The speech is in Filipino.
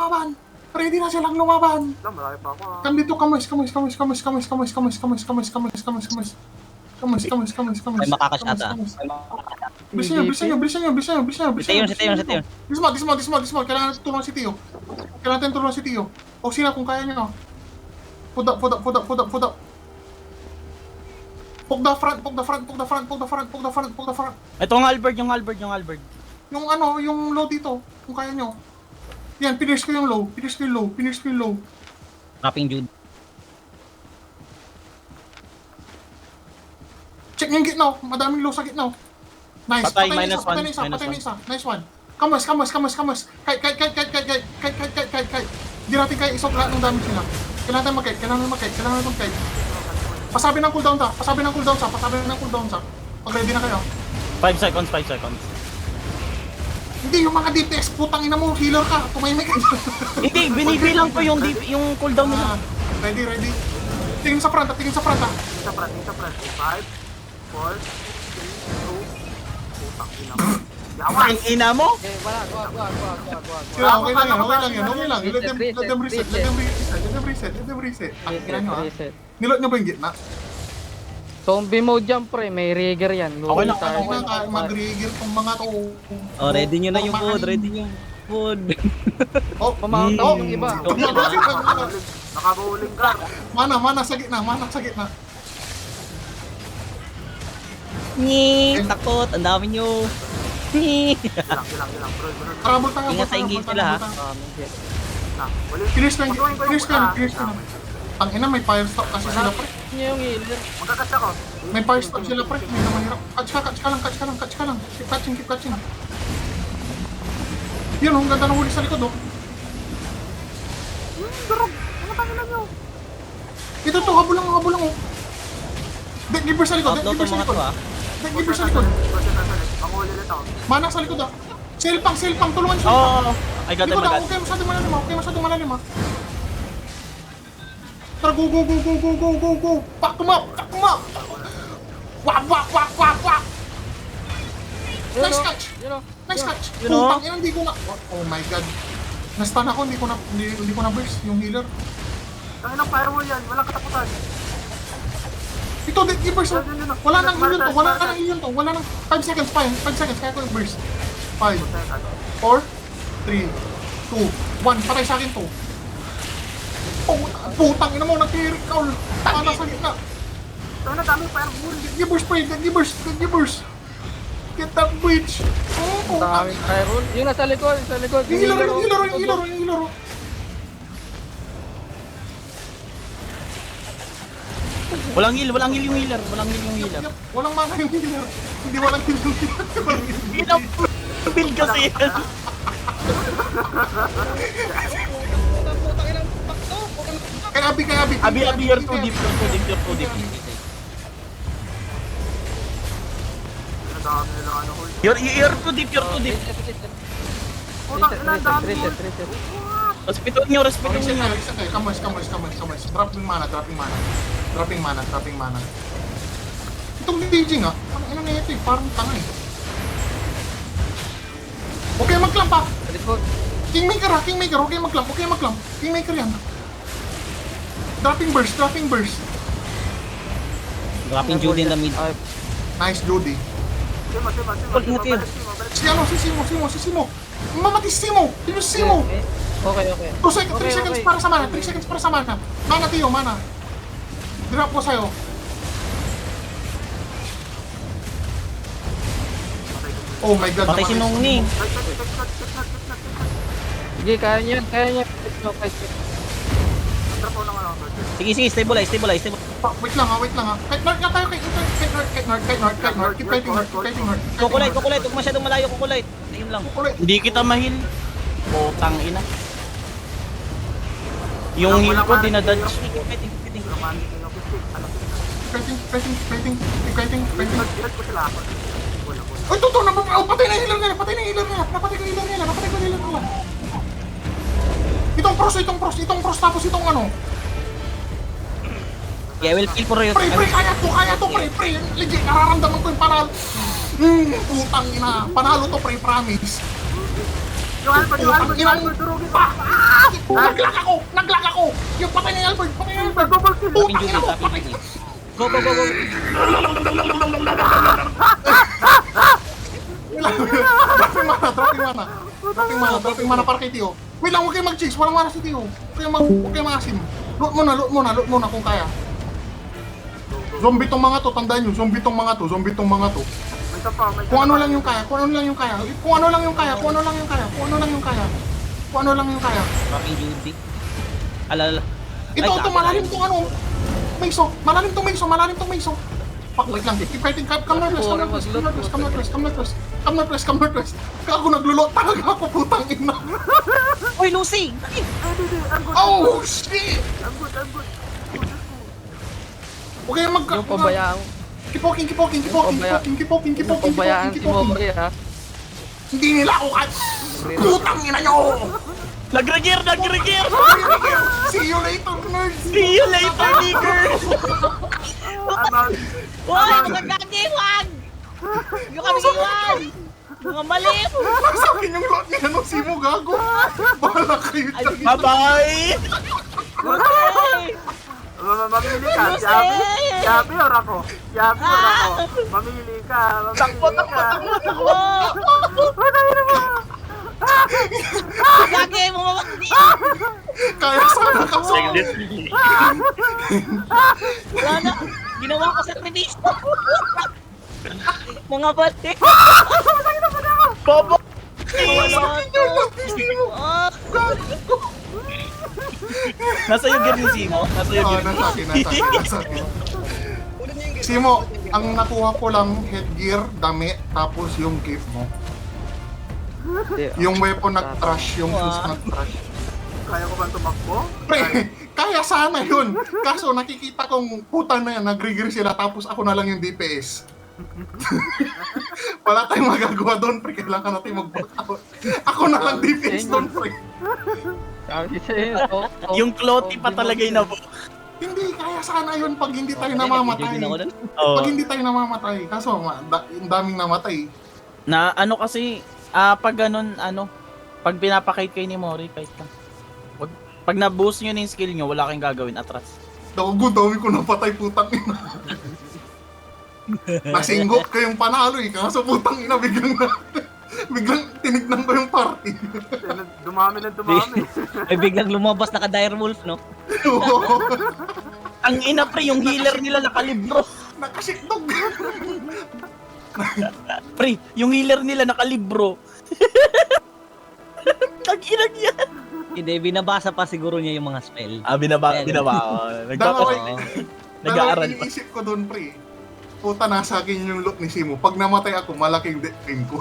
lumaban. Ready na silang lumaban. Wala, marami pa ako. Kandito, kamoys. May makakash ata. Bilisan nyo. Si Teo. Dismount. Kailangan natin tulungan si Tio. O sila kung kaya nyo. Put up. Poke the front. Ito yung Albert. Yung low dito, kung kaya nyo. Yan, finish ko yung low. Trapping Jude. Check yung gitna, madaming low sa gitna. Nice, Patay, patay minus one. na isa. Nice one. Kamas. Kite. Hindi natin kaya isok lahat ng damage nila. Kailangan natin mag-kite. Pasabi ng cooldown sa. Pag ready na kayo. 5 seconds. Hindi, yung mga DPS, putang ina mo, healer ka, tumahimik ka. Hindi, binibilang ko yung cooldown nila. Ready. Tingin sa front. Isa front. 5, 4, 3, 2, putang ina mo. Yawa! Ang ina mo? Okay, wala, go. Okay lang. Let them reset. Ang ina nyo, Reset. Nilot nyo ba yung gitna? Zombie mode yan, pre. May rigger yan. Okay lang, tayo. Okay lang, mag-rigger tong mga to. Oh, ready nyo na yung food. Oh, Pumakataw yung iba. Nakabuling ka. Mana sa gitna. Takot. Ang dami nyo. Ilang, bro. Karabol tayo. Ingat sa ingit sila, ha? Finish ko yan. Ang ina, may fire stop kasi sila pre. Ano yung healer? Magkakas ako. May fire stop sila pre. May naman hirap. Catch ka lang. Keep catching. Yun, ang ganda ng huli sa likod, oh. Durog! Ano tangina nyo? Ito to, habol lang, oh. Dead giver sa likod. Outlaw tong mga to, ha? Dead giver sa likod. Panghuli ulit ako. Mana sa likod, ah. Sail pang, tulungan siya. Oh, I got him. Likod, ah. Huwag kayo masyadong malalim, ah. Tara, go. Pack them up. Wak. Nice catch. Putang ina, hindi ko na. Oh my god. Nastan ako, hindi ko na burst yung healer. Tangina ng firewall yan. Walang katakutan. Ito, dead givers, oh. Wala nang heal to. Wala nang 5 seconds. Kaya ko yung burst. 5, 4, 3, 2, 1. Patay sa akin to. Putang ina mo, nag-tirik ka. Tama sa gitna. Tangina, dami firewall. Dead givers. Get that bridge. Oh, Daming firewall. Yung nasa likod. Yung healer. Walang heal yung healer. Yep. Walang mana yung healer. Hindi walang heal yung healer. Build kasi yan. Kay Abi. Abi, you're too deep. Ang dami nila ano hold. You're too deep. Putang ina, ang dami. Reset. Respetuhin nyo. Kamoys. Dropping mana. Itong DJ nga, ano na ito eh, parang tanga eh. Okay, mag-clamp pa. Reset. Kingmaker, huwag kayo mag-clamp. Kingmaker yan. Dropping burst. Dropping Jude in the mid. Nice, Judy. Simo. Si Simo. Mamati si Simo. Sino si Simo? Okay. 3 seconds para sa mana. Mana, Tio. Drop ko sa'yo. Oh my god. Patay si Nongni. Sige, kaya niya. Okay. Drop ko lang ako. Sige, stabilize. Wait lang ha. Kite North nga tayo. Kite North. Keep fighting North. Kukulite. Huwag masyadong malayo, kukulite. Ayun lang. Hindi kita mahil. Putang ina. Yung heal ko, dinadodge. Fighting. Fighting. Direct ko sila ako. Wala. Ay, totoo na. Patay na yung healer nila. Napatay ko yung healer nila. Itong cross. Tapos itong ano. Yeah, I will kill for you. Pre, kaya to, pre. Legit, nararamdaman ko yung panalo. Putang ina. Panalo to, pre, promise. Yung Albert, durugin ko. Nag-lag ako! Nag-lag ako! Yung patay ni Albert! Patay ni Albert! Double kill. Dropping Putang Judy, ina mo! dropping Judy. Go, go, go, go. Dropping mana para kay Tio. Wait lang, huwag kayo mag-chase. Walang mana si Tio. Huwag kayo mag-asim. Loot muna kung kaya. Zombie tong mga to, tandaan nyo. Zombie tong mga to. May isa pa, may isa Kung ano pa. lang yung kaya. Kung ano lang yung kaya. Dropping Judy. Alala. Ito, malalim tong ano. Mayso. Malalim tong mayso. Fuck, wait lang. Keep fighting. Come northwest. Kago naglulot talaga ako, putang ina. Uy, Lucy! Hindi. I'm good. Oh, shit! I'm good. Huwag kayong Yung pabayaan. Keep walking. Yung pabayaan si Mori ha. Hindi nila ako kahit... Putang ina nyo! Nag-regear! See you later, nerds! See you later, niggers! I'm out. Uy, mga gagi, wag! Yung kami iwan! Mga malim! Nasa akin yung lot niya nung Simo, gago! Bahala kayo dyan! Bye-bye! Lucy! Mamili ka. Lucy! Yabi or ako? Mamili ka. Takbo! Gagi, mga malim! Kaya sana kaso! Wala na! Ginawa ko sakripisyo! Mga malim! Bobo! Wala to! Ah! Nasa yung gear yung Simo? Nasa yung gear. Nasa akin. Simo, ang nakuha ko lang headgear, dami, tapos yung gift mo. Yung weapon nag-trash, yung shoes nag-trash. Kaya ko ba tumakbo? Pre, kaya sana yun. Kaso nakikita kong puta na yan, nag-regear sila, tapos ako na lang yung DPS. Wala tayong magagawa doon, pre. Kailangan natin mag-back out. Ako na lang DPS doon, pre. Sabi sa'yo. Yung Clotty pa talaga yung nabo. Hindi, kaya sana yun pag hindi tayo Judy namamatay. na ako dun. Pag hindi tayo namamatay. Kaso, yung daming namatay. Na ano kasi, pag ganun, pag pinapakite kayo ni Mori, kahit lang. Pag na-boost nyo na yung skill nyo, wala kayong gagawin atras. Dago, dami ko napatay, putang ina. Nasinggok kayong panalo eh. Kaso putang ina, biglang tinignan ko yung party. Dumami. Ay, biglang lumabas naka-dire wolf, no? Ang ina pre, yung healer nila nakalibro. Nakasikdog. Pre, yung healer nila nakalibro. Tag-inag yan. Hindi, binabasa pa siguro niya yung mga spell. Binaba. Dalawa Nag-aaral pa. iniisip ko doon, pre. Puta, nasa akin yung loot ni Simo. Pag namatay ako, malaking death ko.